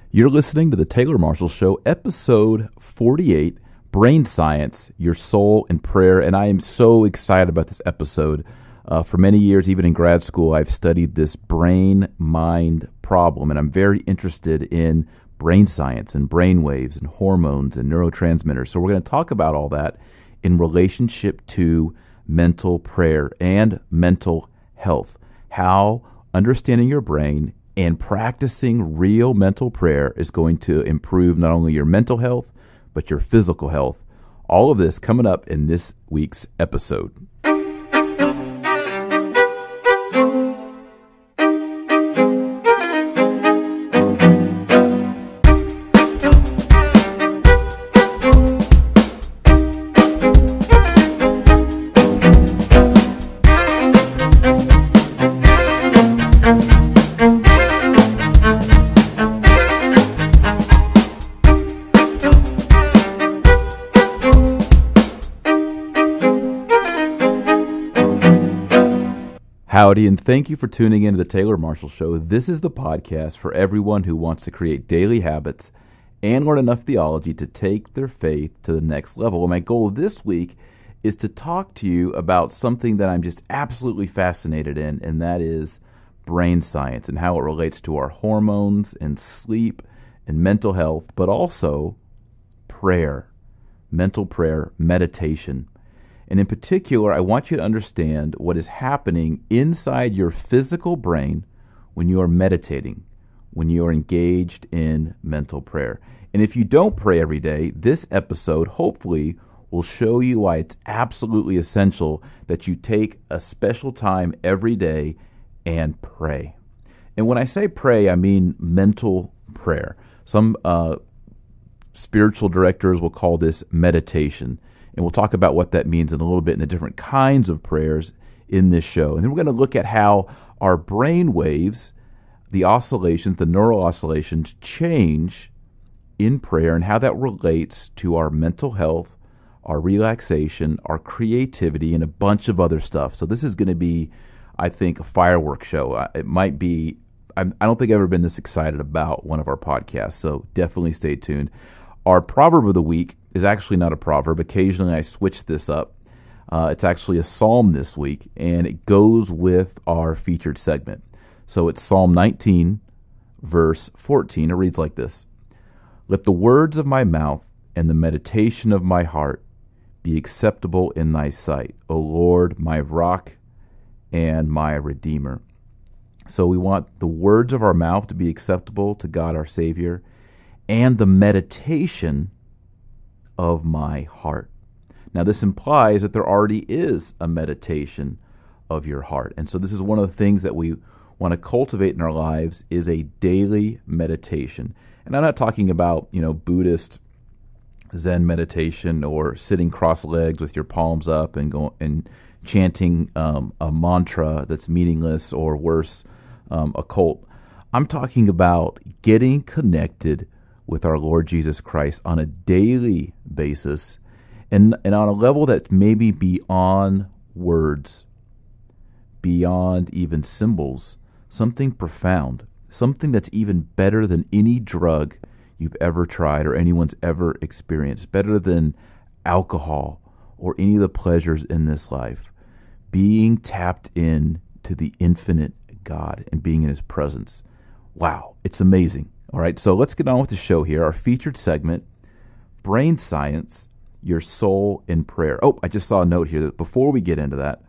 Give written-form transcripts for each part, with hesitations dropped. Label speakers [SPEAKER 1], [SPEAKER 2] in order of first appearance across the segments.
[SPEAKER 1] You're listening to the Taylor Marshall Show, episode 48, Brain Science, Your Soul in Prayer, and I am so excited about this episode. For many years, even in grad school, I've studied this brain-mind problem, and I'm very interested in brain science and brain waves and hormones and neurotransmitters. So we're going to talk about all that in relationship to mental prayer and mental health, how understanding your brain and practicing real mental prayer is going to improve not only your mental health, but your physical health. All of this coming up in this week's episode. Howdy, and thank you for tuning in to the Taylor Marshall Show. This is the podcast for everyone who wants to create daily habits and learn enough theology to take their faith to the next level. And my goal this week is to talk to you about something that I'm just absolutely fascinated in, and that is brain science and how it relates to our hormones and sleep and mental health, but also prayer, mental prayer, meditation. And in particular, I want you to understand what is happening inside your physical brain when you are meditating, when you are engaged in mental prayer. And if you don't pray every day, this episode hopefully will show you why it's absolutely essential that you take a special time every day and pray. And when I say pray, I mean mental prayer. Some spiritual directors will call this meditation. And we'll talk about what that means in a little bit in the different kinds of prayers in this show. And then we're going to look at how our brain waves, the oscillations, the neural oscillations change in prayer and how that relates to our mental health, our relaxation, our creativity, and a bunch of other stuff. So this is going to be, I think, a fireworks show. It might be, I don't think I've ever been this excited about one of our podcasts, so definitely stay tuned. Our proverb of the week is actually not a proverb. Occasionally I switch this up. It's actually a psalm this week, and it goes with our featured segment. So it's Psalm 19, verse 14. It reads like this: "Let the words of my mouth and the meditation of my heart be acceptable in thy sight, O Lord, my rock and my redeemer." So we want the words of our mouth to be acceptable to God our Savior, and the meditation of my heart. Now, this implies that there already is a meditation of your heart. And so this is one of the things that we want to cultivate in our lives is a daily meditation. And I'm not talking about, Buddhist Zen meditation or sitting cross-legged with your palms up and chanting a mantra that's meaningless or worse, a cult. I'm talking about getting connected with our Lord Jesus Christ on a daily basis and on a level that maybe beyond words, beyond even symbols, something profound, something that's even better than any drug you've ever tried or anyone's ever experienced, better than alcohol or any of the pleasures in this life, being tapped in to the infinite God and being in His presence. Wow, it's amazing. All right, so let's get on with the show here. Our featured segment, Brain Science, Your Soul in Prayer. Oh, I just saw a note here that before we get into that,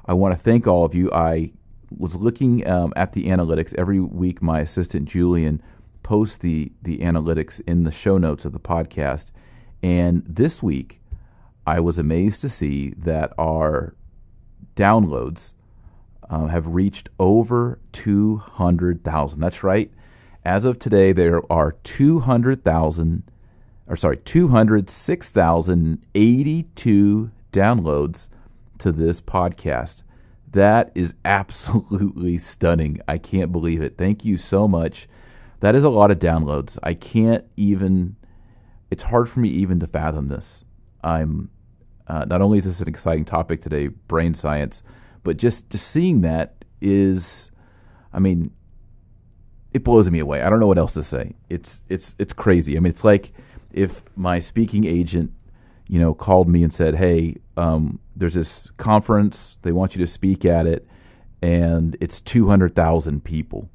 [SPEAKER 1] I want to thank all of you. I was looking at the analytics. Every week, my assistant, Julian, posts the analytics in the show notes of the podcast. And this week, I was amazed to see that our downloads have reached over 200,000. That's right. As of today, there are 206,082 downloads to this podcast. That is absolutely stunning. I can't believe it. Thank you so much. That is a lot of downloads. It's hard for me even to fathom this. Not only is this an exciting topic today, brain science, but just seeing that is, it blows me away. I don't know what else to say. It's crazy. I mean, it's like if my speaking agent, called me and said, "Hey, there's this conference. They want you to speak at it, and it's 200,000 people."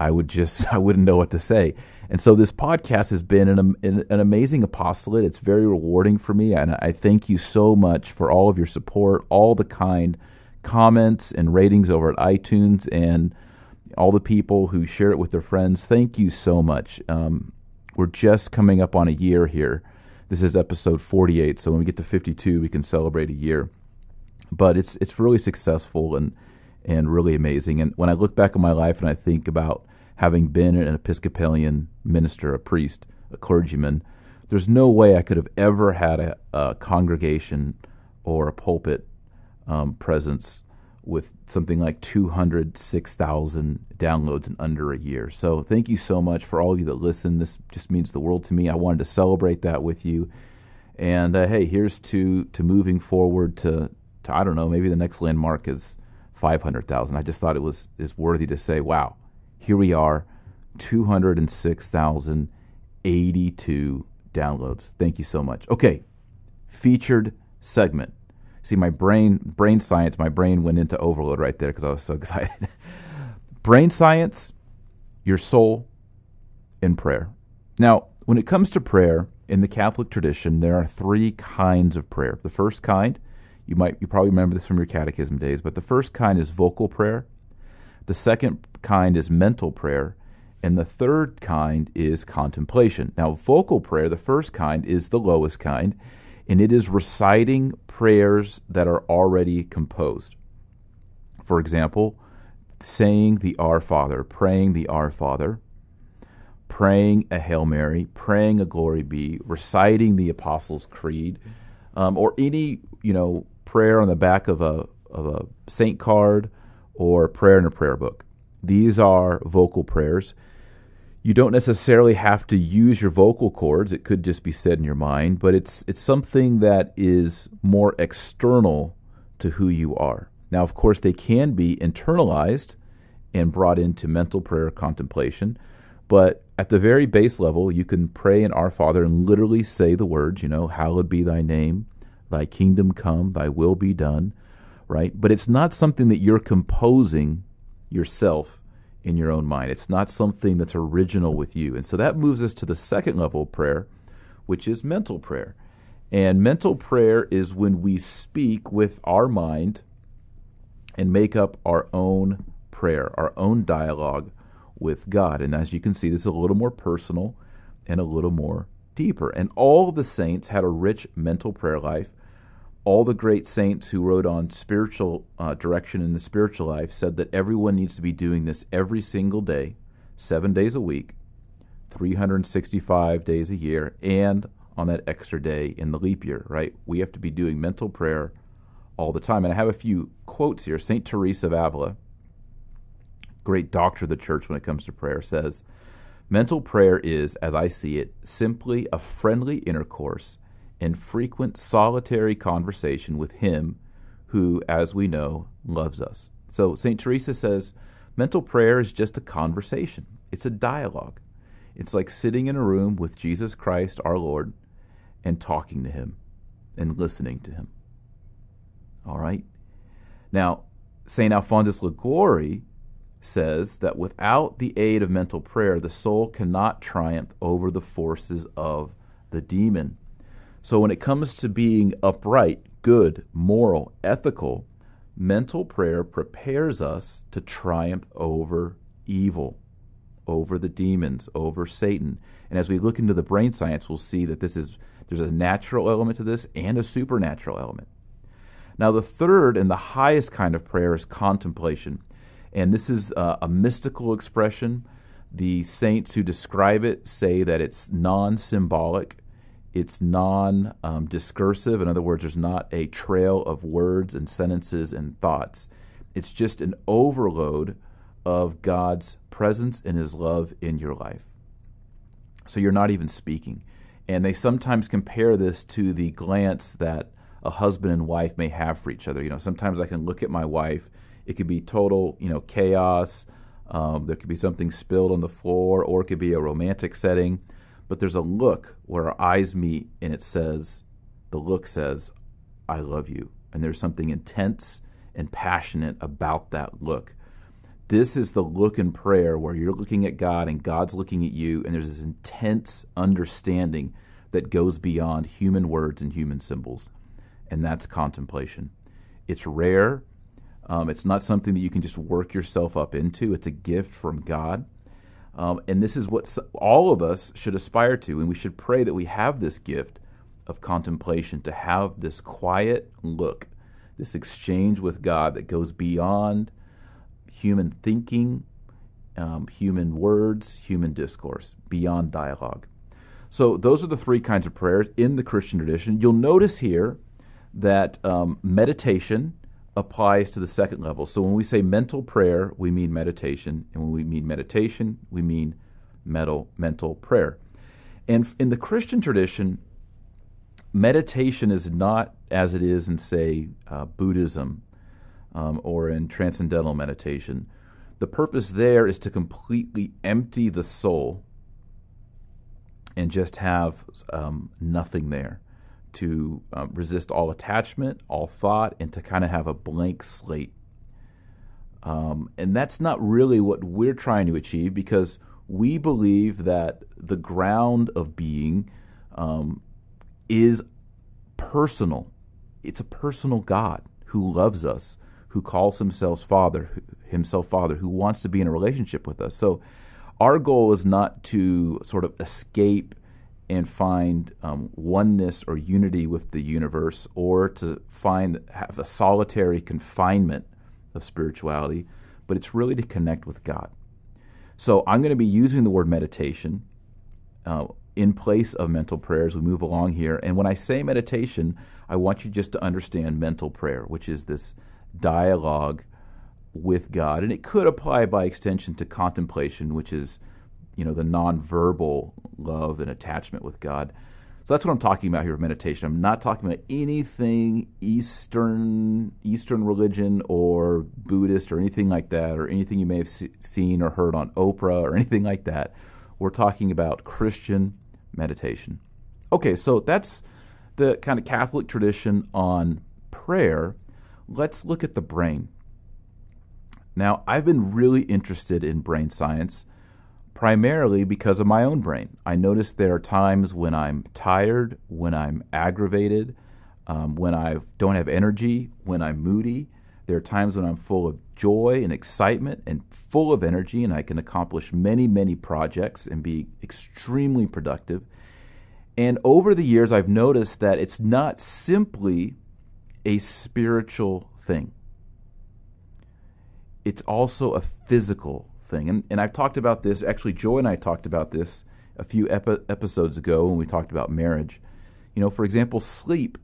[SPEAKER 1] I wouldn't know what to say. And so this podcast has been an amazing apostolate. It's very rewarding for me, and I thank you so much for all of your support, all the kind comments and ratings over at iTunes, and all the people who share it with their friends. Thank you so much. We're just coming up on a year here. This is episode 48, so when we get to 52, we can celebrate a year. But it's really successful and really amazing. And when I look back on my life and I think about having been an Episcopalian minister, a priest, a clergyman, there's no way I could have ever had a congregation or a pulpit presence with something like 206,000 downloads in under a year. So thank you so much for all of you that listen. This just means the world to me. I wanted to celebrate that with you. And hey, here's to moving forward to I don't know, maybe the next landmark is 500,000. I just thought is worthy to say, wow, here we are, 206,082 downloads. Thank you so much. Okay, featured segment. See, my brain science, my brain went into overload right there because I was so excited. Brain science, your soul, and prayer. Now, when it comes to prayer, in the Catholic tradition, there are three kinds of prayer. The first kind, you probably remember this from your catechism days, but the first kind is vocal prayer. The second kind is mental prayer. And the third kind is contemplation. Now, vocal prayer, the first kind, is the lowest kind, and it is reciting prayers that are already composed. For example, saying the Our Father, praying the Our Father, praying a Hail Mary, praying a Glory Be, reciting the Apostles' Creed, or any prayer on the back of a saint card or prayer in a prayer book. These are vocal prayers. You don't necessarily have to use your vocal cords. It could just be said in your mind, but it's something that is more external to who you are. Now, of course, they can be internalized and brought into mental prayer contemplation, but at the very base level, you can pray in Our Father and literally say the words, hallowed be thy name, thy kingdom come, thy will be done, right? But it's not something that you're composing yourself in your own mind. It's not something that's original with you. And so that moves us to the second level of prayer, which is mental prayer. And mental prayer is when we speak with our mind and make up our own prayer, our own dialogue with God. And as you can see, this is a little more personal and a little more deeper. And all the saints had a rich mental prayer life. All the great saints who wrote on spiritual direction in the spiritual life said that everyone needs to be doing this every single day, 7 days a week, 365 days a year, and on that extra day in the leap year, right? We have to be doing mental prayer all the time. And I have a few quotes here. St. Teresa of Avila, great doctor of the church when it comes to prayer, says, "Mental prayer is, as I see it, simply a friendly intercourse and frequent solitary conversation with Him who, as we know, loves us." So St. Teresa says, mental prayer is just a conversation. It's a dialogue. It's like sitting in a room with Jesus Christ, our Lord, and talking to Him and listening to Him. All right? Now, St. Alphonsus Liguori says that without the aid of mental prayer, the soul cannot triumph over the forces of the demon. So when it comes to being upright, good, moral, ethical, mental prayer prepares us to triumph over evil, over the demons, over Satan. And as we look into the brain science, we'll see that there's a natural element to this and a supernatural element. Now, the third and the highest kind of prayer is contemplation. And this is a mystical expression. The saints who describe it say that it's non-symbolic. It's non-discursive. In other words, there's not a trail of words and sentences and thoughts. It's just an overload of God's presence and His love in your life. So you're not even speaking. And they sometimes compare this to the glance that a husband and wife may have for each other. Sometimes I can look at my wife. It could be total, chaos, There could be something spilled on the floor, or it could be a romantic setting. But there's a look where our eyes meet, and the look says, I love you. And there's something intense and passionate about that look. This is the look in prayer where you're looking at God and God's looking at you, and there's this intense understanding that goes beyond human words and human symbols. And that's contemplation. It's rare. It's not something that you can just work yourself up into. It's a gift from God. And this is what all of us should aspire to, and we should pray that we have this gift of contemplation, to have this quiet look, this exchange with God that goes beyond human thinking, human words, human discourse, beyond dialogue. So those are the three kinds of prayers in the Christian tradition. You'll notice here that meditation applies to the second level. So when we say mental prayer, we mean meditation. And when we mean meditation, we mean mental prayer. And in the Christian tradition, meditation is not as it is in, say, Buddhism or in transcendental meditation. The purpose there is to completely empty the soul and just have nothing there, to resist all attachment, all thought, and to kind of have a blank slate. And that's not really what we're trying to achieve, because we believe that the ground of being is personal. It's a personal God who loves us, who calls himself Father, who wants to be in a relationship with us. So our goal is not to sort of escape and find oneness or unity with the universe, or to have a solitary confinement of spirituality, but it's really to connect with God. So I'm going to be using the word meditation in place of mental prayer as we move along here. And when I say meditation, I want you just to understand mental prayer, which is this dialogue with God. And it could apply by extension to contemplation, which is, the nonverbal love and attachment with God. So that's what I'm talking about here with meditation. I'm not talking about anything Eastern religion or Buddhist or anything like that, or anything you may have seen or heard on Oprah or anything like that. We're talking about Christian meditation. Okay, so that's the kind of Catholic tradition on prayer. Let's look at the brain. Now, I've been really interested in brain science primarily because of my own brain. I notice there are times when I'm tired, when I'm aggravated, when I don't have energy, when I'm moody. There are times when I'm full of joy and excitement and full of energy, and I can accomplish many, many projects and be extremely productive. And over the years, I've noticed that it's not simply a spiritual thing. It's also a physical thing. And I've talked about this. Actually, Joy and I talked about this a few episodes ago when we talked about marriage. For example, sleep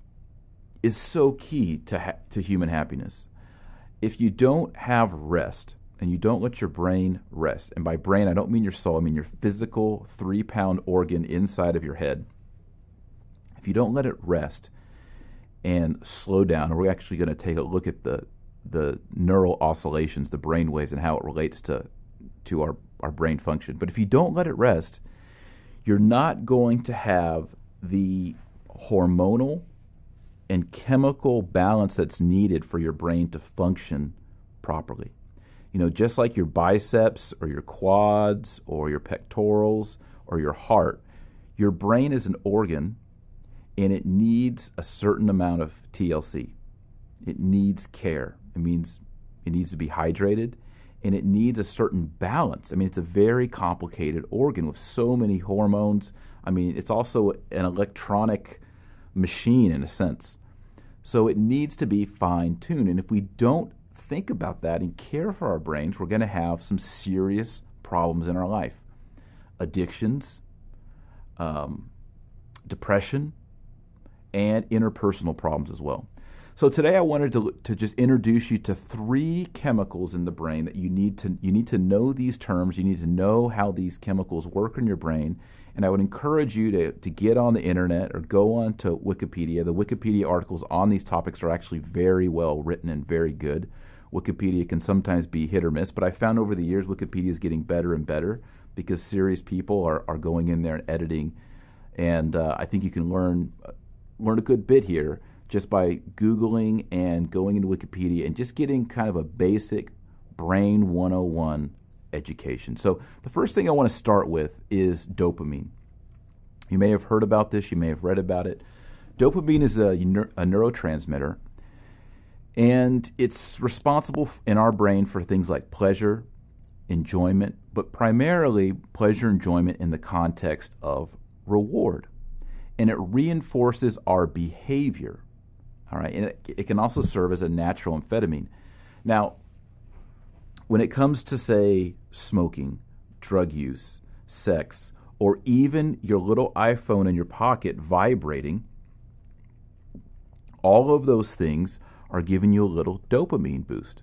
[SPEAKER 1] is so key to human happiness. If you don't have rest and you don't let your brain rest, and by brain I don't mean your soul, I mean your physical 3-pound organ inside of your head. If you don't let it rest and slow down, and we're actually going to take a look at the neural oscillations, the brain waves, and how it relates to our brain function. But if you don't let it rest, you're not going to have the hormonal and chemical balance that's needed for your brain to function properly. Just like your biceps or your quads or your pectorals or your heart, your brain is an organ, and it needs a certain amount of TLC. It needs care. It means it needs to be hydrated, and it needs a certain balance. It's a very complicated organ with so many hormones. It's also an electronic machine in a sense. So it needs to be fine-tuned. And if we don't think about that and care for our brains, we're going to have some serious problems in our life. Addictions, depression, and interpersonal problems as well. So today I wanted to just introduce you to 3 chemicals in the brain that you need to know these terms. You need to know how these chemicals work in your brain. And I would encourage you to get on the internet or go on to Wikipedia. The Wikipedia articles on these topics are actually very well written and very good. Wikipedia can sometimes be hit or miss, but I found over the years Wikipedia is getting better and better because serious people are going in there and editing. And I think you can learn a good bit here just by Googling and going into Wikipedia and just getting kind of a basic Brain 101 education. So the first thing I want to start with is dopamine. You may have heard about this. You may have read about it. Dopamine is a neurotransmitter, and it's responsible in our brain for things like pleasure, enjoyment, but primarily pleasure and enjoyment in the context of reward. And it reinforces our behavior. All right, and it can also serve as a natural amphetamine. Now, when it comes to, say, smoking, drug use, sex, or even your little iPhone in your pocket vibrating, all of those things are giving you a little dopamine boost,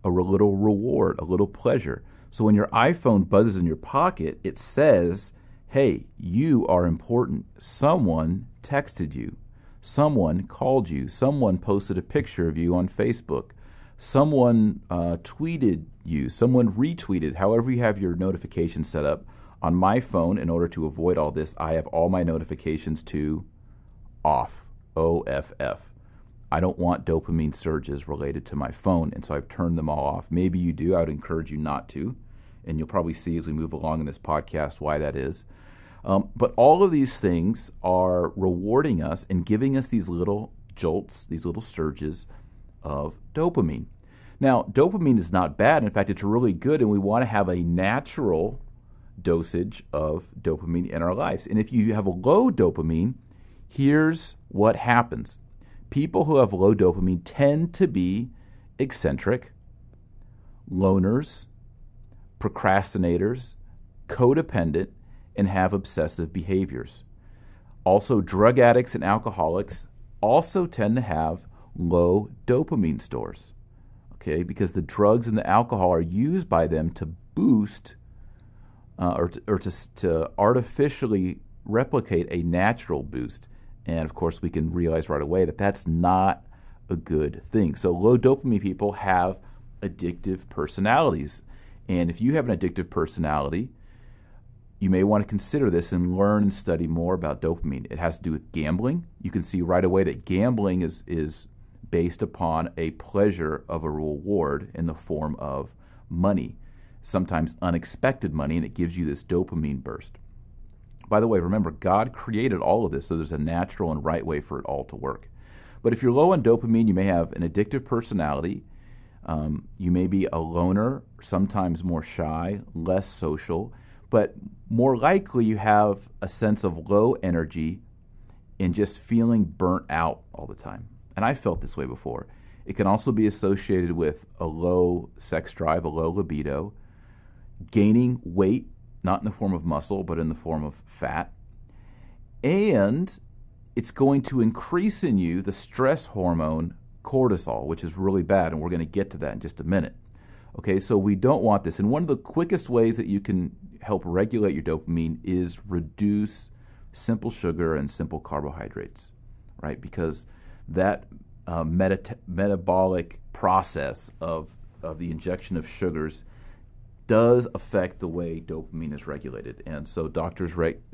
[SPEAKER 1] a little reward, a little pleasure. So when your iPhone buzzes in your pocket, it says, hey, you are important. Someone texted you. Someone called you. Someone posted a picture of you on Facebook. Someone tweeted you. Someone retweeted. However you have your notifications set up. On my phone, in order to avoid all this, I have all my notifications to off, O-F-F. I don't want dopamine surges related to my phone, and so I've turned them all off. Maybe you do. I would encourage you not to, and you'll probably see as we move along in this podcast why that is. But all of these things are rewarding us and giving us these little jolts, these little surges of dopamine. Now, dopamine is not bad. In fact, it's really good, and we want to have a natural dosage of dopamine in our lives. And if you have a low dopamine, here's what happens. People who have low dopamine tend to be eccentric, loners, procrastinators, codependent, and have obsessive behaviors. Also, drug addicts and alcoholics also tend to have low dopamine stores, okay, because the drugs and the alcohol are used by them to boost or to artificially replicate a natural boost. And, of course, we can realize right away that that's not a good thing. So low dopamine people have addictive personalities. And if you have an addictive personality, you may want to consider this and learn and study more about dopamine. It has to do with gambling. You can see right away that gambling is based upon a pleasure of a reward in the form of money, sometimes unexpected money, and it gives you this dopamine burst. By the way, remember, God created all of this, so there's a natural and right way for it all to work. But if you're low on dopamine, you may have an addictive personality. You may be a loner, sometimes more shy, less social, but more likely you have a sense of low energy and just feeling burnt out all the time. And I felt this way before. It can also be associated with a low sex drive, a low libido, gaining weight, not in the form of muscle, but in the form of fat. And it's going to increase in you the stress hormone cortisol, which is really bad, and we're going to get to that in just a minute. Okay, so we don't want this. And one of the quickest ways that you can help regulate your dopamine is reduce simple sugar and simple carbohydrates, right? Because that metabolic process of the injection of sugars does affect the way dopamine is regulated. And so doctors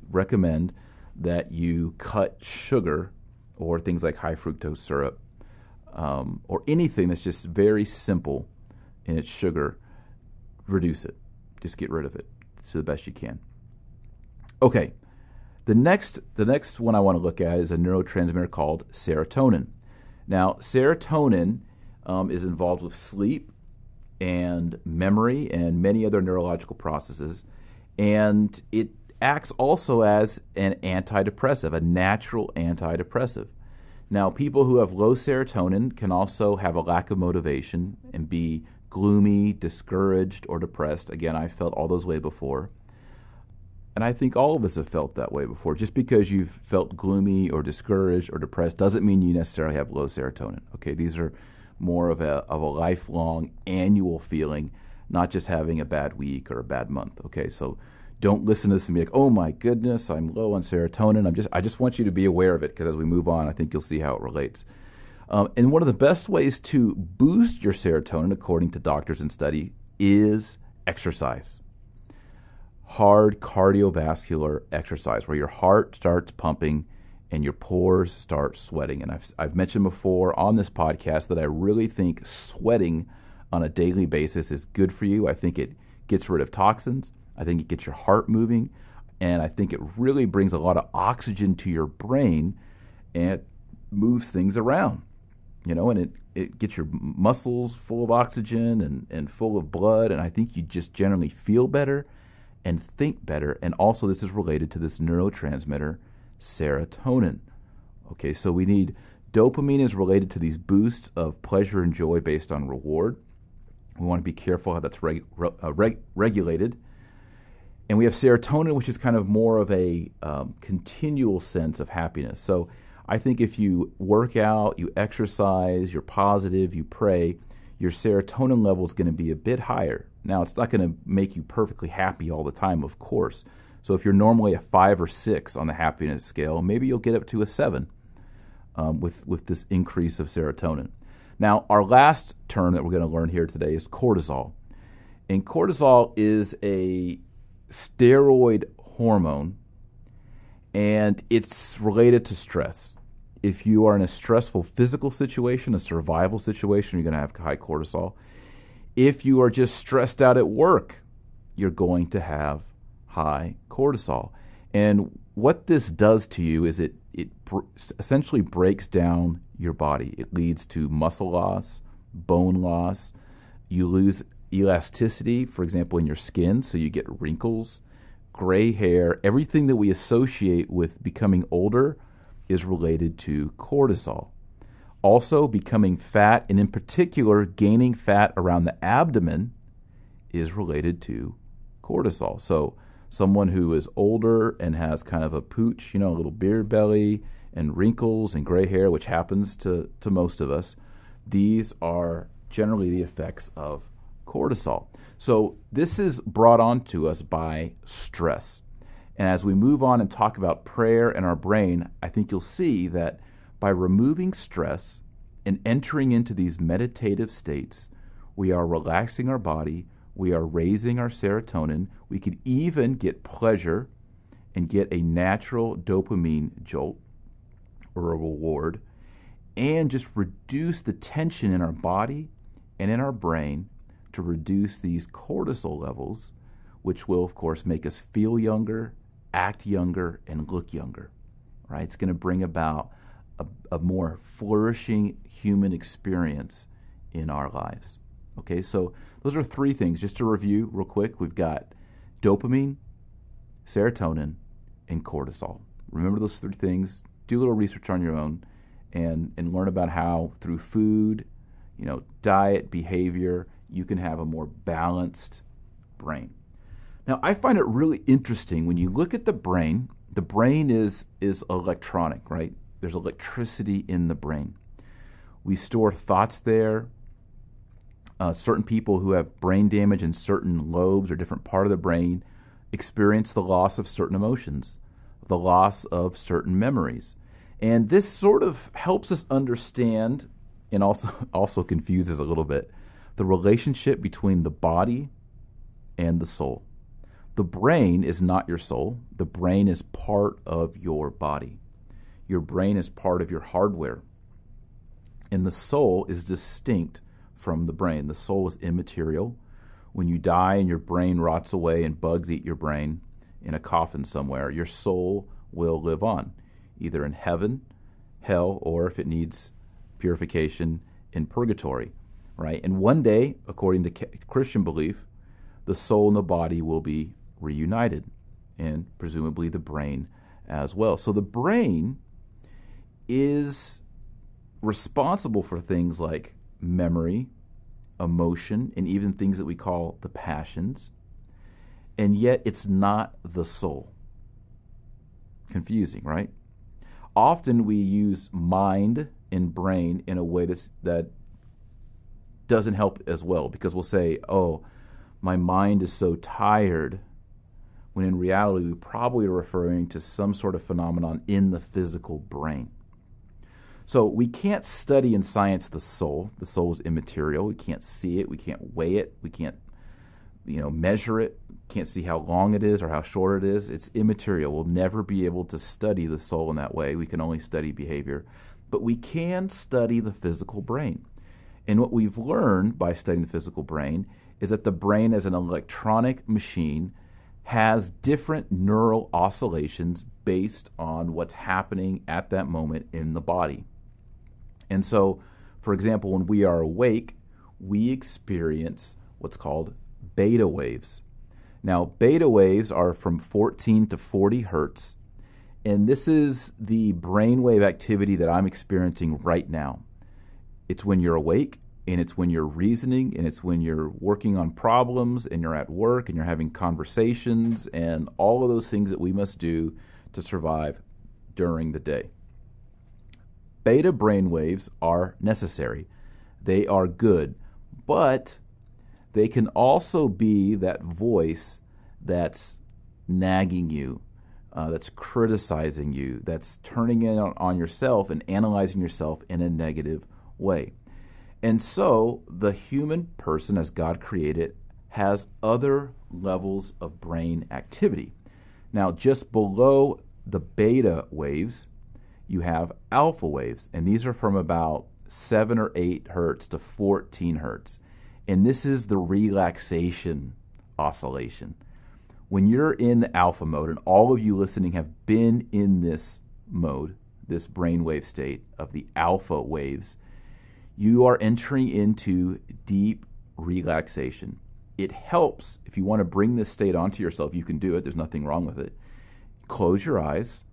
[SPEAKER 1] recommend that you cut sugar or things like high fructose syrup or anything that's just very simple in its sugar, reduce it. Just get rid of it to the best you can. Okay, the next one I want to look at is a neurotransmitter called serotonin. Now, serotonin is involved with sleep and memory and many other neurological processes, and it acts also as an antidepressive, a natural antidepressive. Now, people who have low serotonin can also have a lack of motivation and be gloomy, discouraged, or depressed. Again, I felt all those ways before. And I think all of us have felt that way before. Just because you've felt gloomy or discouraged or depressed doesn't mean you necessarily have low serotonin. Okay, these are more of a lifelong annual feeling, not just having a bad week or a bad month. Okay, so don't listen to this and be like, oh my goodness, I'm low on serotonin. I just want you to be aware of it, because as we move on, I think you'll see how it relates. And one of the best ways to boost your serotonin, according to doctors and study, is exercise. Hard cardiovascular exercise, where your heart starts pumping and your pores start sweating. And I've mentioned before on this podcast that I really think sweating on a daily basis is good for you. I think it gets rid of toxins. I think it gets your heart moving. And I think it really brings a lot of oxygen to your brain and it moves things around. And it gets your muscles full of oxygen and full of blood. And I think you just generally feel better and think better. And also this is related to this neurotransmitter, serotonin. Okay, so we need dopamine is related to these boosts of pleasure and joy based on reward. We want to be careful how that's regulated. And we have serotonin, which is kind of more of a continual sense of happiness. So I think if you work out, you exercise, you're positive, you pray, your serotonin level is going to be a bit higher. Now, it's not going to make you perfectly happy all the time, of course. So if you're normally a 5 or 6 on the happiness scale, maybe you'll get up to a 7 with this increase of serotonin. Now, our last term that we're going to learn here today is cortisol. And cortisol is a steroid hormone, and it's related to stress. If you are in a stressful physical situation, a survival situation, you're going to have high cortisol. If you are just stressed out at work, you're going to have high cortisol. And what this does to you is it essentially breaks down your body. It leads to muscle loss, bone loss. You lose elasticity, for example, in your skin, so you get wrinkles, gray hair. Everything that we associate with becoming older is related to cortisol. Also, becoming fat, and in particular, gaining fat around the abdomen is related to cortisol. So someone who is older and has kind of a pooch, a little beard belly and wrinkles and gray hair, which happens to most of us, these are generally the effects of cortisol. So this is brought on to us by stress. And as we move on and talk about prayer and our brain, I think you'll see that by removing stress and entering into these meditative states, we are relaxing our body, we are raising our serotonin, we could even get pleasure and get a natural dopamine jolt or a reward, and just reduce the tension in our body and in our brain to reduce these cortisol levels, which will, of course, make us feel younger, act younger, and look younger. Right? It's going to bring about a more flourishing human experience in our lives. Okay, so those are 3 things. Just to review real quick, we've got dopamine, serotonin, and cortisol. Remember those 3 things. Do a little research on your own and learn about how through food, diet, behavior, you can have a more balanced brain. Now, I find it really interesting when you look at the brain is electronic, right? There's electricity in the brain. We store thoughts there. Certain people who have brain damage in certain lobes or different part of the brain experience the loss of certain emotions, the loss of certain memories. And this sort of helps us understand and also confuses a little bit the relationship between the body and the soul. The brain is not your soul. The brain is part of your body. Your brain is part of your hardware. And the soul is distinct from the brain. The soul is immaterial. When you die and your brain rots away and bugs eat your brain in a coffin somewhere, your soul will live on, either in heaven, hell, or if it needs purification, in purgatory, right? And one day, according to Christian belief, the soul and the body will be reunited, and presumably the brain as well. So the brain is responsible for things like memory, emotion, and even things that we call the passions, and yet it's not the soul. Confusing, right? Often we use mind and brain in a way that doesn't help as well, because we'll say, oh, my mind is so tired, when in reality we probably are referring to some sort of phenomenon in the physical brain. So we can't study in science the soul. The soul is immaterial. We can't see it. We can't weigh it. We can't, measure it. Can't see how long it is or how short it is. It's immaterial. We'll never be able to study the soul in that way. We can only study behavior. But we can study the physical brain. And what we've learned by studying the physical brain is that the brain, as an electronic machine, has different neural oscillations based on what's happening at that moment in the body. And so, for example, when we are awake, we experience what's called beta waves. Now, beta waves are from 14 to 40 hertz, and this is the brainwave activity that I'm experiencing right now. It's when you're awake, and it's when you're reasoning, and it's when you're working on problems, and you're at work, and you're having conversations, and all of those things that we must do to survive during the day. Beta brain waves are necessary. They are good, but they can also be that voice that's nagging you, that's criticizing you, that's turning in on yourself and analyzing yourself in a negative way. And so the human person, as God created, has other levels of brain activity. Now, just below the beta waves, you have alpha waves, and these are from about 7 or 8 hertz to 14 hertz. And this is the relaxation oscillation. When you're in the alpha mode, and all of you listening have been in this mode, this brainwave state of the alpha waves, you are entering into deep relaxation. It helps, if you want to bring this state onto yourself, you can do it. There's nothing wrong with it. Close your eyes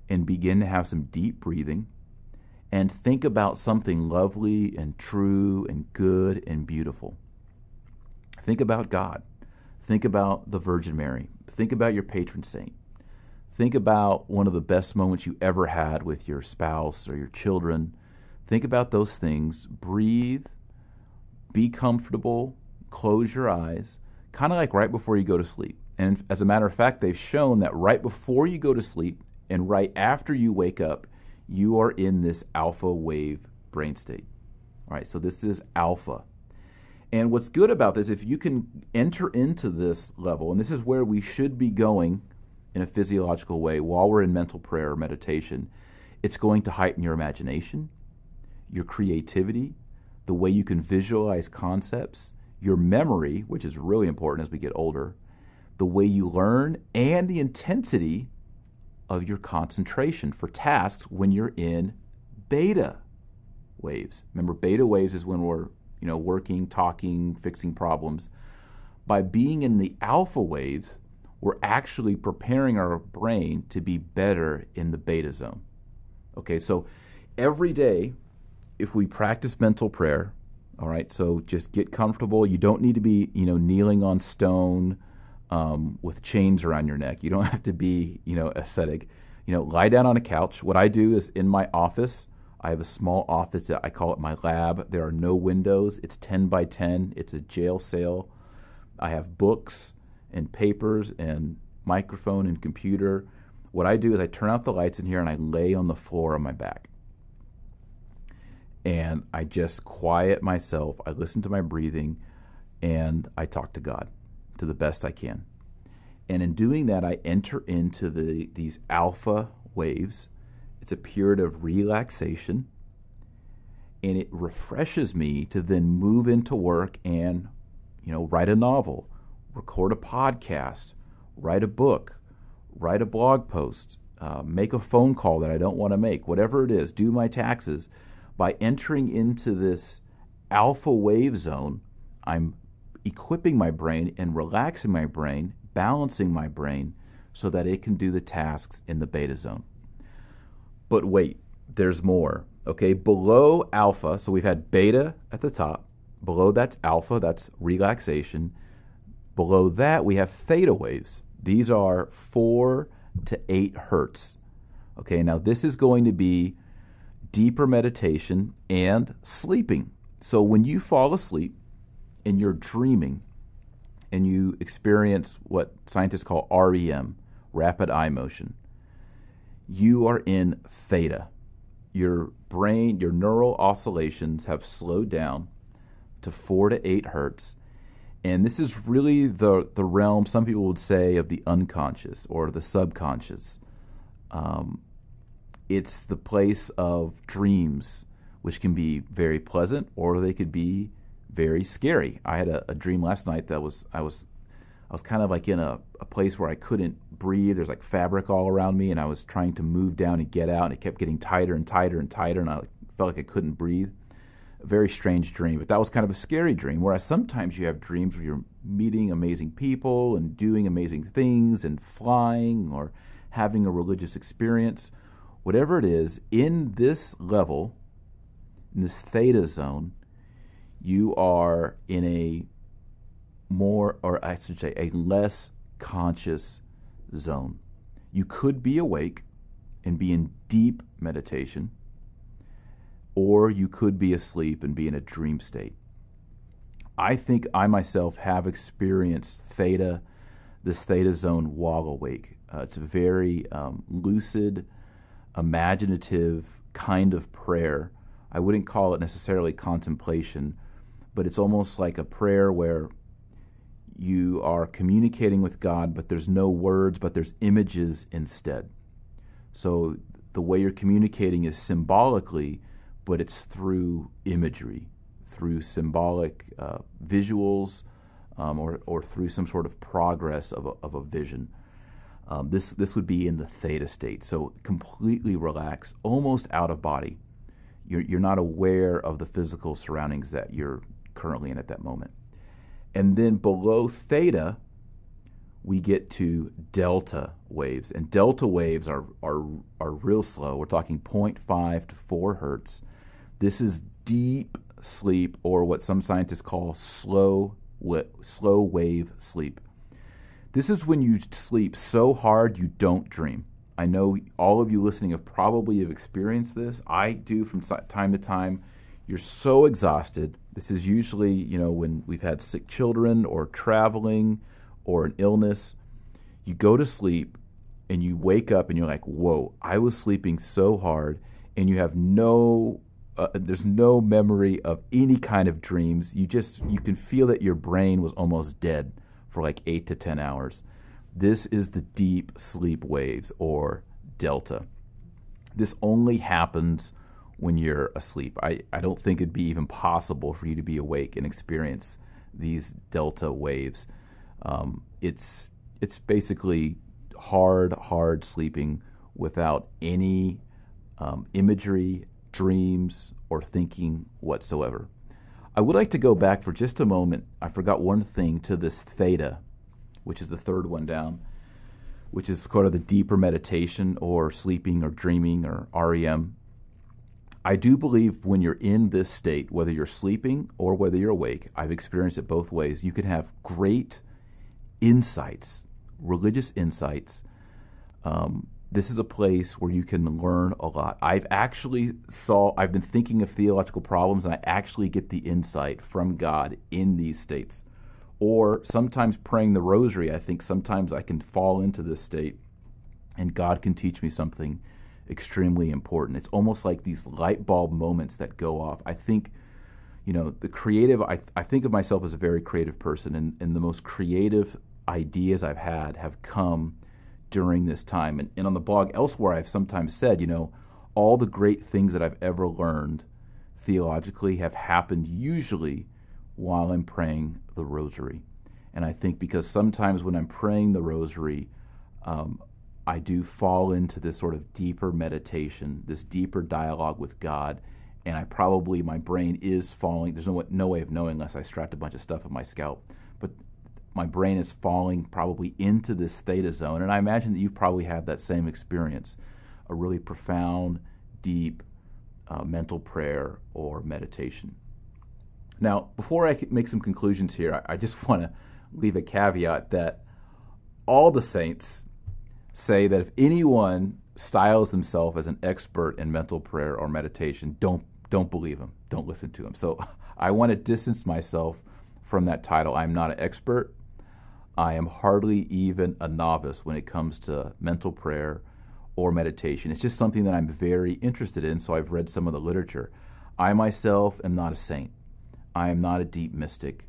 [SPEAKER 1] and begin to have some deep breathing and think about something lovely and true and good and beautiful. Think about God. Think about the Virgin Mary. Think about your patron saint. Think about one of the best moments you ever had with your spouse or your children. Think about those things. Breathe. Be comfortable. Close your eyes. Kind of like right before you go to sleep. And as a matter of fact, they've shown that right before you go to sleep and right after you wake up, you are in this alpha wave brain state. All right, so this is alpha. And what's good about this, if you can enter into this level, and this is where we should be going in a physiological way while we're in mental prayer or meditation, it's going to heighten your imagination, your creativity, the way you can visualize concepts, your memory, which is really important as we get older, the way you learn, and the intensity of your concentration for tasks when you're in beta waves. Remember, beta waves is when we're working, talking, fixing problems. By being in the alpha waves, we're actually preparing our brain to be better in the beta zone. Okay, so every day, if we practice mental prayer, all right, so just get comfortable. You don't need to be, kneeling on stone with chains around your neck. You don't have to be, ascetic. Lie down on a couch. What I do is in my office, I have a small office that I call it my lab. There are no windows. It's 10 by 10. It's a jail cell. I have books and papers and microphone and computer. What I do is I turn out the lights in here and I lay on the floor on my back. And I just quiet myself. I listen to my breathing and I talk to God to the best I can. And in doing that, I enter into these alpha waves. It's a period of relaxation, and it refreshes me to then move into work and, write a novel, record a podcast, write a book, write a blog post, make a phone call that I don't want to make, whatever it is, do my taxes. By entering into this alpha wave zone, I'm equipping my brain and relaxing my brain, balancing my brain so that it can do the tasks in the beta zone. But wait, there's more. Okay, below alpha, so we've had beta at the top. Below that's alpha, that's relaxation. Below that, we have theta waves. These are 4 to 8 hertz. Okay, now this is going to be deeper meditation and sleeping. So when you fall asleep and you're dreaming and you experience what scientists call REM, rapid eye motion, you are in theta. your brain, your neural oscillations have slowed down to 4 to 8 hertz. And this is really the realm, some people would say, of the unconscious or the subconscious. It's the place of dreams, which can be very pleasant or they could be very scary. I had a dream last night that I was kind of like in a place where I couldn't breathe. There's like fabric all around me, and I was trying to move down and get out, and it kept getting tighter and tighter and tighter, and I felt like I couldn't breathe. A very strange dream, but that was kind of a scary dream, whereas sometimes you have dreams where you're meeting amazing people and doing amazing things and flying or having a religious experience. Whatever it is, in this level, in this theta zone, you are in a more, or I should say, a less conscious zone. You could be awake and be in deep meditation, or you could be asleep and be in a dream state. I think I myself have experienced this theta zone while awake. It's a very lucid, imaginative kind of prayer. I wouldn't call it necessarily contemplation, but it's almost like a prayer where you are communicating with God, but there's no words, but there's images instead. So the way you're communicating is symbolically, but it's through imagery, through symbolic visuals, or through some sort of progress of a vision. This would be in the theta state, so completely relaxed, almost out of body. You're not aware of the physical surroundings that you're currently in at that moment. And then below theta, we get to delta waves. And delta waves are real slow. We're talking 0.5 to 4 hertz. This is deep sleep, or what some scientists call slow wave sleep. This is when you sleep so hard you don't dream. I know all of you listening have experienced this. I do from time to time. You're so exhausted. This is usually, when we've had sick children or traveling or an illness. You go to sleep and you wake up and you're like, whoa, I was sleeping so hard, and you have there's no memory of any kind of dreams. You can feel that your brain was almost dead for like 8 to 10 hours. This is the deep sleep waves, or delta. This only happens when you're asleep. I don't think it'd be even possible for you to be awake and experience these delta waves. It's basically hard sleeping without any imagery, dreams, or thinking whatsoever. I would like to go back for just a moment. I forgot one thing, to this theta, which is the third one down, which is sort of the deeper meditation or sleeping or dreaming or REM. I do believe when you're in this state, whether you're sleeping or whether you're awake, I've experienced it both ways, you can have great insights, religious insights. This is a place where you can learn a lot. I've been thinking of theological problems, and I actually get the insight from God in these states. Or sometimes praying the rosary, I think sometimes I can fall into this state and God can teach me something extremely important. It's almost like these light bulb moments that go off. I think, the creative, I think of myself as a very creative person, and the most creative ideas I've had have come during this time. And on the blog elsewhere, I've sometimes said, all the great things that I've ever learned theologically have happened usually while I'm praying the rosary. And I think because sometimes when I'm praying the rosary, I do fall into this sort of deeper meditation, this deeper dialogue with God, and my brain is falling. There's no way of knowing unless I strapped a bunch of stuff on my scalp. But my brain is falling probably into this theta zone, and I imagine that you've probably had that same experience, a really profound, deep mental prayer or meditation. Now, before I make some conclusions here, I just want to leave a caveat that all the saints say that if anyone styles himself as an expert in mental prayer or meditation, don't believe him. Don't listen to him. So I want to distance myself from that title. I'm not an expert. I am hardly even a novice when it comes to mental prayer or meditation. It's just something that I'm very interested in, so I've read some of the literature. I myself am not a saint. I am not a deep mystic.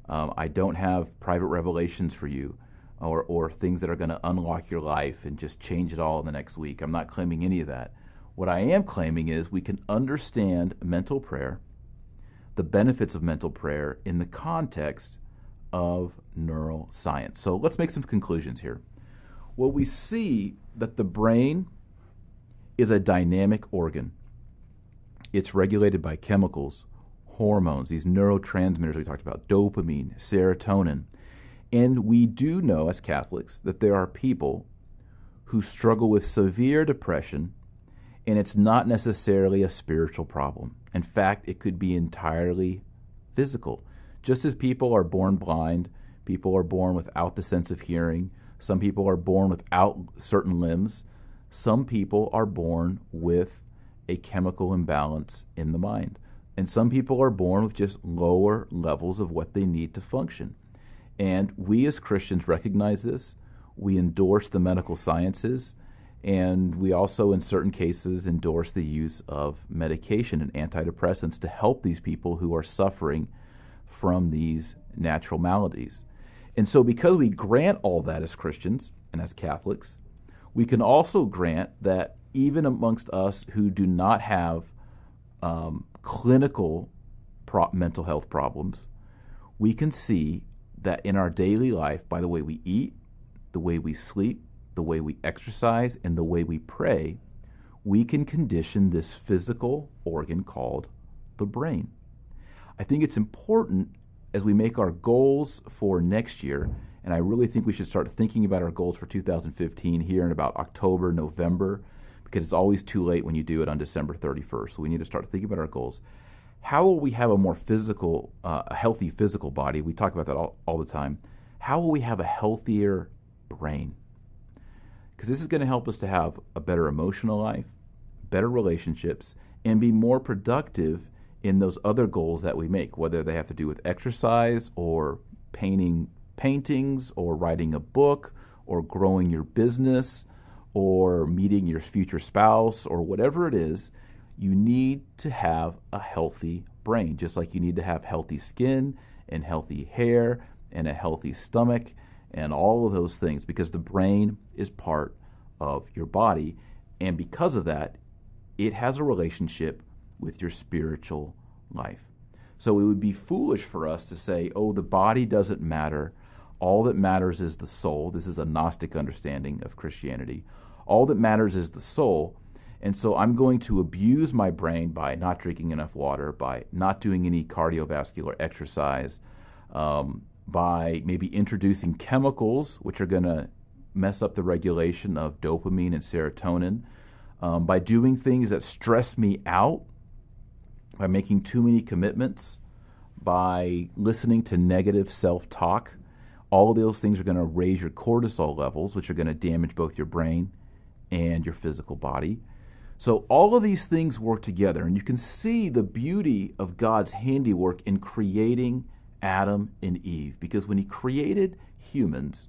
[SPEAKER 1] I don't have private revelations for you or things that are going to unlock your life and just change it all in the next week. I'm not claiming any of that. What I am claiming is we can understand mental prayer, the benefits of mental prayer in the context of neuroscience. So let's make some conclusions here. Well, we see that the brain is a dynamic organ. It's regulated by chemicals, hormones, these neurotransmitters we talked about, dopamine, serotonin. And we do know as Catholics that there are people who struggle with severe depression, and it's not necessarily a spiritual problem. In fact, it could be entirely physical. Just as people are born blind, people are born without the sense of hearing, some people are born without certain limbs, some people are born with a chemical imbalance in the mind. And some people are born with just lower levels of what they need to function. And we as Christians recognize this. We endorse the medical sciences, and we also, in certain cases, endorse the use of medication and antidepressants to help these people who are suffering from these natural maladies. And so because we grant all that as Christians and as Catholics, we can also grant that even amongst us who do not have clinical mental health problems, we can see that in our daily life, by the way we eat, the way we sleep, the way we exercise, and the way we pray, we can condition this physical organ called the brain. I think it's important as we make our goals for next year, and I really think we should start thinking about our goals for 2015 here in about October, November, because it's always too late when you do it on December 31st. So we need to start thinking about our goals. How will we have a more physical, a healthy physical body? We talk about that all the time. How will we have a healthier brain? Because this is going to help us to have a better emotional life, better relationships, and be more productive in those other goals that we make, whether they have to do with exercise or paintings or writing a book or growing your business or meeting your future spouse or whatever it is. You need to have a healthy brain, just like you need to have healthy skin and healthy hair and a healthy stomach and all of those things, because the brain is part of your body. And because of that, it has a relationship with your spiritual life. So it would be foolish for us to say, oh, the body doesn't matter. All that matters is the soul. This is a Gnostic understanding of Christianity. All that matters is the soul. And so I'm going to abuse my brain by not drinking enough water, by not doing any cardiovascular exercise, by maybe introducing chemicals which are going to mess up the regulation of dopamine and serotonin, by doing things that stress me out, by making too many commitments, by listening to negative self-talk. All of those things are going to raise your cortisol levels, which are going to damage both your brain and your physical body. So all of these things work together, and you can see the beauty of God's handiwork in creating Adam and Eve, because when he created humans,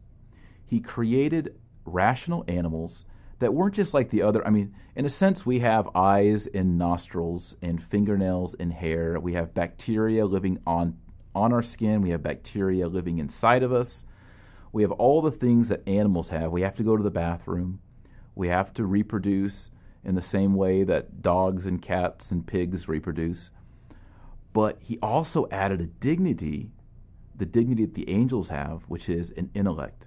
[SPEAKER 1] he created rational animals that weren't just like the other. I mean, in a sense, we have eyes and nostrils and fingernails and hair. We have bacteria living on our skin. We have bacteria living inside of us. We have all the things that animals have. We have to go to the bathroom. We have to reproduce in the same way that dogs and cats and pigs reproduce. But he also added a dignity, the dignity that the angels have, which is an intellect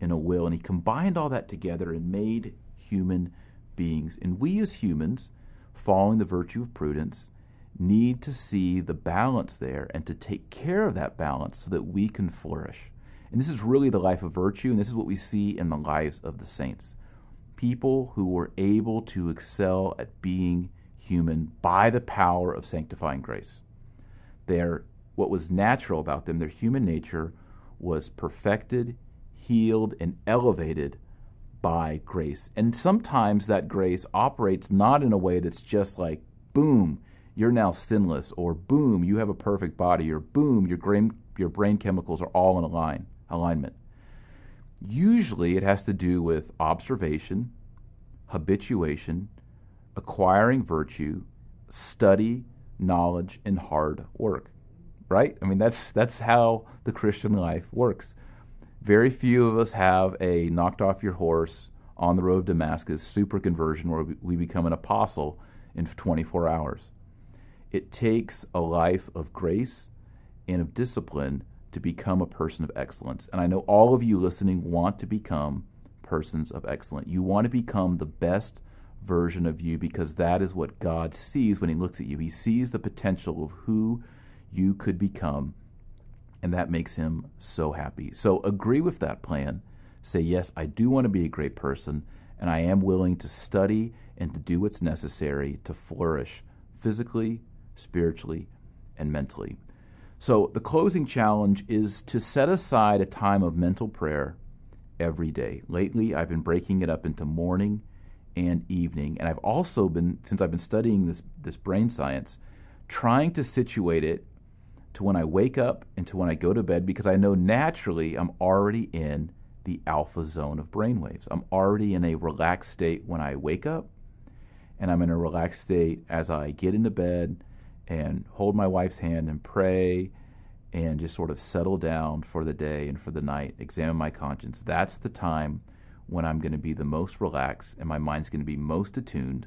[SPEAKER 1] and a will. And he combined all that together and made human beings. And we as humans, following the virtue of prudence, need to see the balance there and to take care of that balance so that we can flourish. And this is really the life of virtue, and this is what we see in the lives of the saints. People who were able to excel at being human by the power of sanctifying grace. What was natural about them, their human nature, was perfected, healed, and elevated by grace. And sometimes that grace operates not in a way that's just like, boom, you're now sinless, or boom, you have a perfect body, or boom, your brain chemicals are all in alignment. Usually it has to do with observation, habituation, acquiring virtue, study, knowledge, and hard work. Right? I mean, that's how the Christian life works. Very few of us have a knocked off your horse on the road of Damascus super conversion where we become an apostle in 24 hours. It takes a life of grace and of discipline to become a person of excellence. And I know all of you listening want to become persons of excellence. You want to become the best version of you because that is what God sees when he looks at you. He sees the potential of who you could become, and that makes him so happy. So agree with that plan. Say, yes, I do want to be a great person, and I am willing to study and to do what's necessary to flourish physically, spiritually, and mentally. So the closing challenge is to set aside a time of mental prayer every day. Lately, I've been breaking it up into morning and evening, and I've also been, since I've been studying this brain science, trying to situate it to when I wake up and to when I go to bed, because I know naturally I'm already in the alpha zone of brainwaves. I'm already in a relaxed state when I wake up, and I'm in a relaxed state as I get into bed and hold my wife's hand and pray and just sort of settle down for the day and for the night, examine my conscience. That's the time when I'm going to be the most relaxed and my mind's going to be most attuned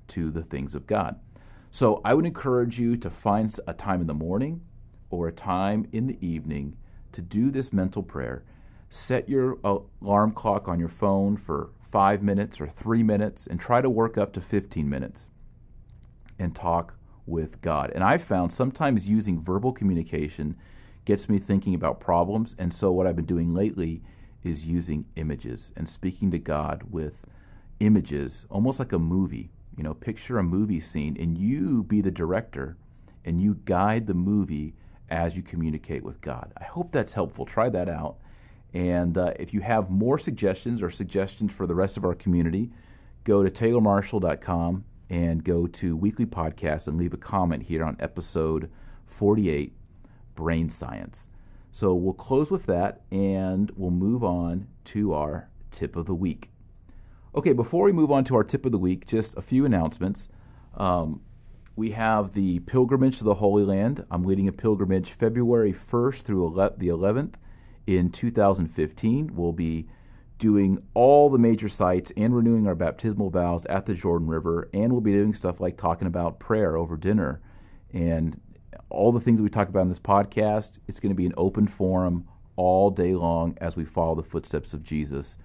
[SPEAKER 1] to the things of God. So I would encourage you to find a time in the morning or a time in the evening to do this mental prayer. Set your alarm clock on your phone for 5 minutes or 3 minutes and try to work up to 15 minutes and talk with God. And I've found sometimes using verbal communication gets me thinking about problems. And so what I've been doing lately is using images and speaking to God with images, almost like a movie. You know, picture a movie scene and you be the director and you guide the movie as you communicate with God. I hope that's helpful. Try that out. And if you have more suggestions or suggestions for the rest of our community, go to taylormarshall.com and go to Weekly Podcast and leave a comment here on episode 48, Brain Science. So we'll close with that and we'll move on to our tip of the week. Okay, before we move on to our tip of the week, just a few announcements. We have the pilgrimage to the Holy Land. I'm leading a pilgrimage February 1st through the 11th in 2015. We'll be doing all the major sites and renewing our baptismal vows at the Jordan River, and we'll be doing stuff like talking about prayer over dinner and all the things that we talk about in this podcast. It's going to be an open forum all day long as we follow the footsteps of Jesus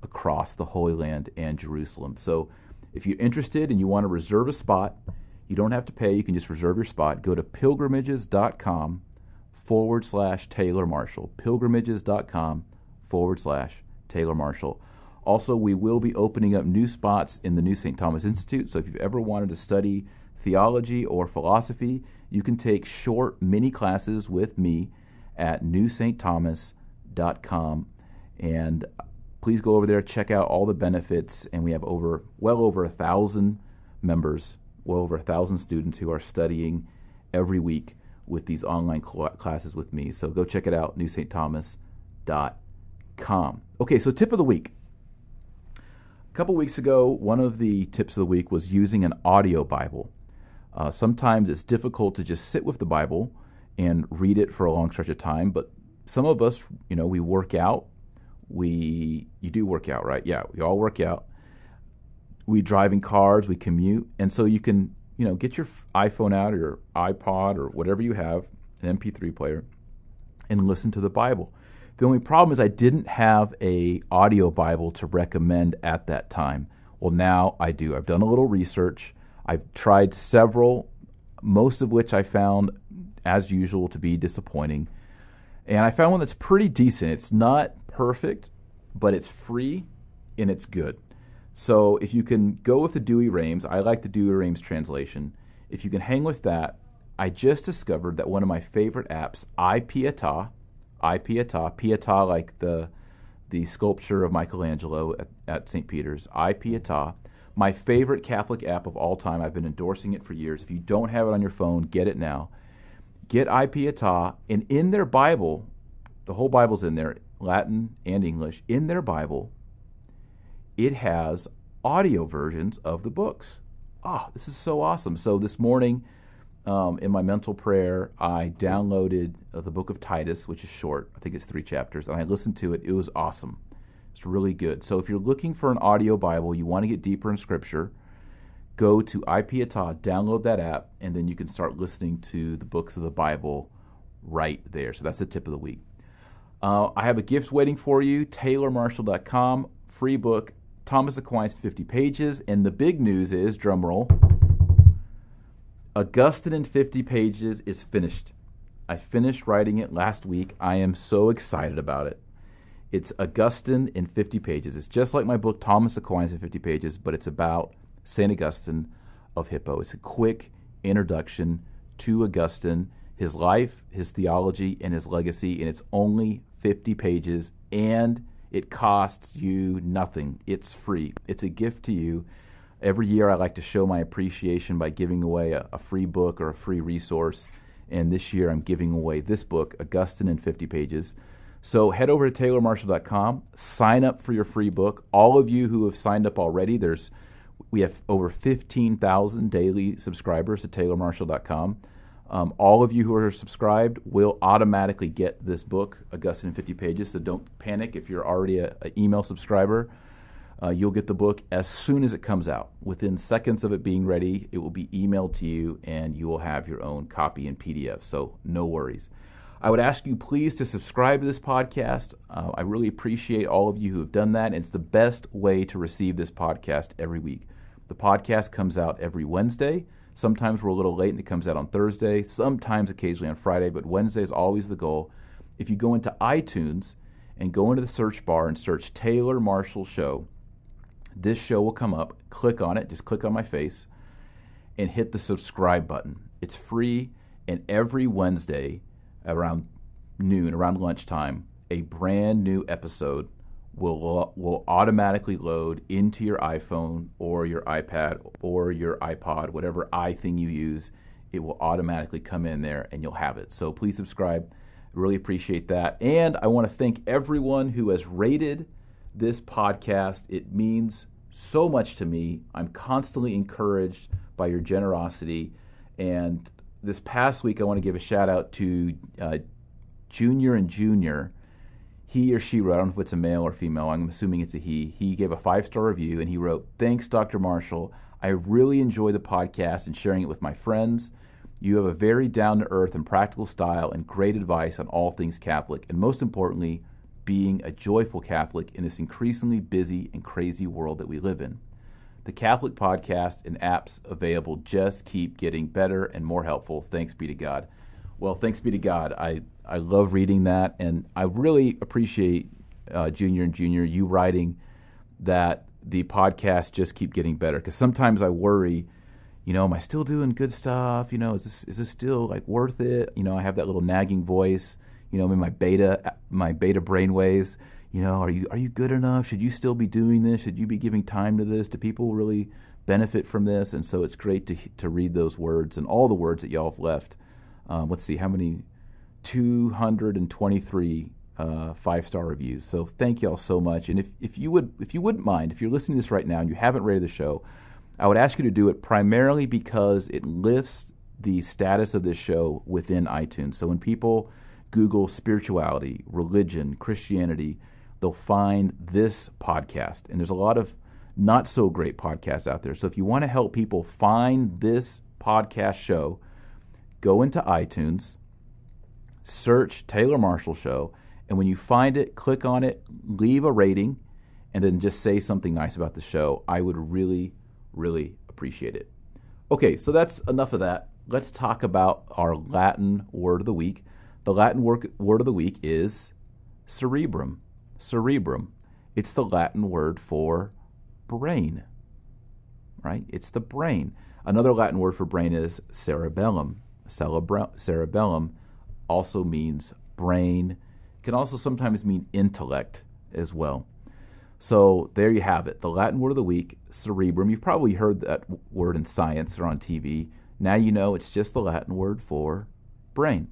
[SPEAKER 1] across the Holy Land and Jerusalem. So if you're interested and you want to reserve a spot, you don't have to pay. You can just reserve your spot. Go to pilgrimages.com/Taylor Marshall. Pilgrimages.com/Taylor Marshall. Also, we will be opening up new spots in the New St. Thomas Institute. So if you've ever wanted to study theology or philosophy, you can take short mini classes with me at newstthomas.com. And please go over there, check out all the benefits. And we have well over 1,000 members, well over 1,000 students who are studying every week with these online classes with me. So go check it out, newstthomas.com. Okay, so tip of the week. A couple weeks ago, one of the tips of the week was using an audio Bible. Sometimes it's difficult to just sit with the Bible and read it for a long stretch of time, but some of us, we work out. You do work out, right? Yeah, we all work out. We drive in cars, we commute, and so you can, get your iPhone out or your iPod or whatever you have, an MP3 player, and listen to the Bible. The only problem is I didn't have a audio Bible to recommend at that time. Well, now I do. I've done a little research. I've tried several, most of which I found, as usual, to be disappointing. And I found one that's pretty decent. It's not perfect, but it's free and it's good. So if you can go with the Douay-Rheims, I like the Douay-Rheims translation. If you can hang with that, I just discovered that one of my favorite apps, iPietà, Pietà like the sculpture of Michelangelo at St. Peter's, iPietà, my favorite Catholic app of all time. I've been endorsing it for years. If you don't have it on your phone, get it now. Get iPietà, and in their Bible, the whole Bible's in there, Latin and English, in their Bible, it has audio versions of the books. This is so awesome. So this morning, in my mental prayer, I downloaded the book of Titus, which is short. I think it's 3 chapters, and I listened to it. It was awesome. It's really good. So if you're looking for an audio Bible, you want to get deeper in Scripture, go to iPietà, download that app, and then you can start listening to the books of the Bible right there. So that's the tip of the week. I have a gift waiting for you, taylormarshall.com, free book, Thomas Aquinas, 50 pages. And the big news is, drum roll, Augustine in 50 pages is finished. I finished writing it last week. I am so excited about it. It's Augustine in 50 pages. It's just like my book, Thomas Aquinas in 50 pages, but it's about St. Augustine of Hippo. It's a quick introduction to Augustine, his life, his theology, and his legacy, and it's only 50 pages, and it costs you nothing. It's free. It's a gift to you. Every year I like to show my appreciation by giving away a free book or a free resource, and this year I'm giving away this book, Augustine in 50 pages. So head over to taylormarshall.com, sign up for your free book. All of you who have signed up already, we have over 15,000 daily subscribers to taylormarshall.com. All of you who are subscribed will automatically get this book, Augustine in 50 pages, so don't panic if you're already an email subscriber. You'll get the book as soon as it comes out. Within seconds of it being ready, it will be emailed to you, and you will have your own copy in PDF, so no worries. I would ask you please to subscribe to this podcast. I really appreciate all of you who have done that, and it's the best way to receive this podcast every week. The podcast comes out every Wednesday. Sometimes we're a little late and it comes out on Thursday, sometimes occasionally on Friday, but Wednesday is always the goal. If you go into iTunes and go into the search bar and search Taylor Marshall Show, this show will come up. Click on it, just click on my face, and hit the subscribe button. It's free, and every Wednesday around noon, around lunchtime, a brand new episode will automatically load into your iPhone or your iPad or your iPod, whatever thing you use. It will automatically come in there and you'll have it. So please subscribe. Really appreciate that. And I want to thank everyone who has rated this podcast. It means so much to me. I'm constantly encouraged by your generosity. And this past week, I want to give a shout out to Junior and Junior. He or she wrote, I don't know if it's a male or female, I'm assuming it's a he. He gave a 5-star review and he wrote, "Thanks, Dr. Marshall. I really enjoy the podcast and sharing it with my friends. You have a very down-to-earth and practical style and great advice on all things Catholic, and most importantly, being a joyful Catholic in this increasingly busy and crazy world that we live in. The Catholic podcast and apps available just keep getting better and more helpful. Thanks be to God." Well, thanks be to God. I love reading that, and I really appreciate Junior and Junior, you writing that the podcasts just keep getting better, because sometimes I worry, am I still doing good stuff? Is this still like worth it? I have that little nagging voice, I'm in my beta brainwaves. Are you good enough? Should you still be doing this? Should you be giving time to this? Do people really benefit from this? And so it's great to read those words and all the words that y'all have left. Let's see, how many? 223 5-star reviews. So thank y'all so much. And if you wouldn't mind, if you're listening to this right now and you haven't rated the show, I would ask you to do it primarily because it lifts the status of this show within iTunes. So when people Google spirituality, religion, Christianity, they'll find this podcast. And there's a lot of not so great podcasts out there. So if you want to help people find this podcast show, go into iTunes, search Taylor Marshall Show, and when you find it, click on it, leave a rating, and then just say something nice about the show. I would really, really appreciate it. Okay, so that's enough of that. Let's talk about our Latin word of the week. The Latin word of the week is cerebrum. Cerebrum. It's the Latin word for brain, right? It's the brain. Another Latin word for brain is cerebellum. Cerebellum also means brain. It can also sometimes mean intellect as well. So there you have it. The Latin word of the week, cerebrum. You've probably heard that word in science or on TV. Now you know it's just the Latin word for brain.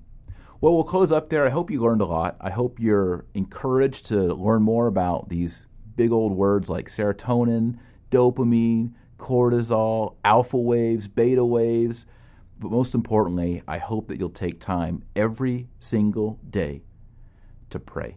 [SPEAKER 1] Well, we'll close up there. I hope you learned a lot. I hope you're encouraged to learn more about these big old words like serotonin, dopamine, cortisol, alpha waves, beta waves. But most importantly, I hope that you'll take time every single day to pray,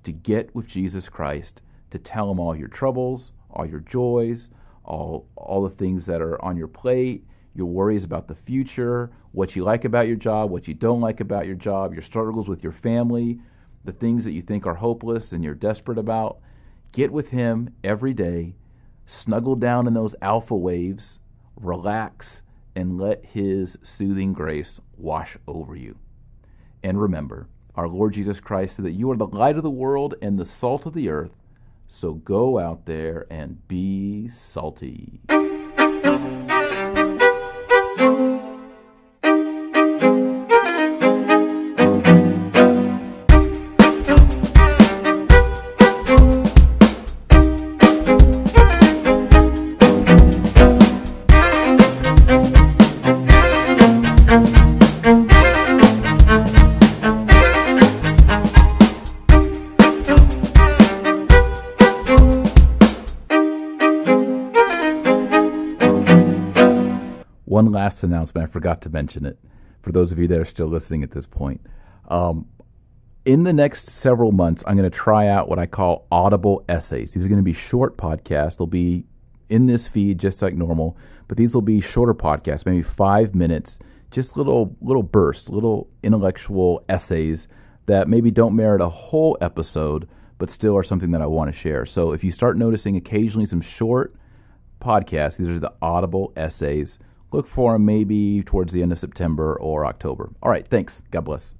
[SPEAKER 1] to get with Jesus Christ, to tell him all your troubles, all your joys, all the things that are on your plate, your worries about the future, what you like about your job, what you don't like about your job, your struggles with your family, the things that you think are hopeless and you're desperate about. Get with him every day, snuggle down in those alpha waves, relax, and let his soothing grace wash over you. And remember, our Lord Jesus Christ said that you are the light of the world and the salt of the earth, so go out there and be salty. One last announcement, I forgot to mention it, for those of you that are still listening at this point. In the next several months, I'm going to try out what I call audible essays. These are going to be short podcasts. They'll be in this feed just like normal, but these will be shorter podcasts, maybe 5 minutes, just little bursts, little intellectual essays that maybe don't merit a whole episode, but still are something that I want to share. So if you start noticing occasionally some short podcasts, these are the audible essays. Look for them maybe towards the end of September or October. All right, thanks. God bless.